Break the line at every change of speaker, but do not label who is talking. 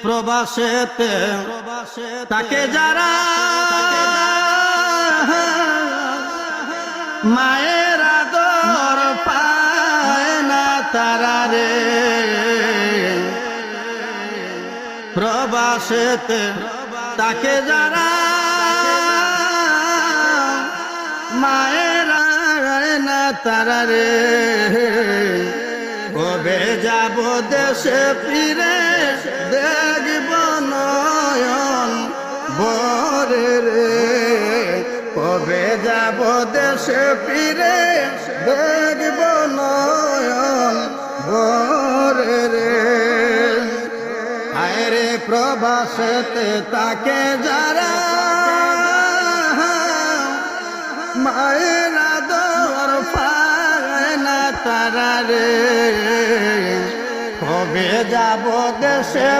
প্রবাসেতে তাকে যারা মায়ের আদর পায় না তারা রে, প্রবাসেতে তাকে যারা মায়ের না তারা রে, কবে যাব দেশে ফিরে দেখব নয়ন ভরে রে, কবে যাব দেশে ফিরে দেখব নয়ন ভরে রে। আয় রে প্রবাসেতে তাকে যারা মায়ের আদর পায় না তারা রে, কবে যাব দেশে।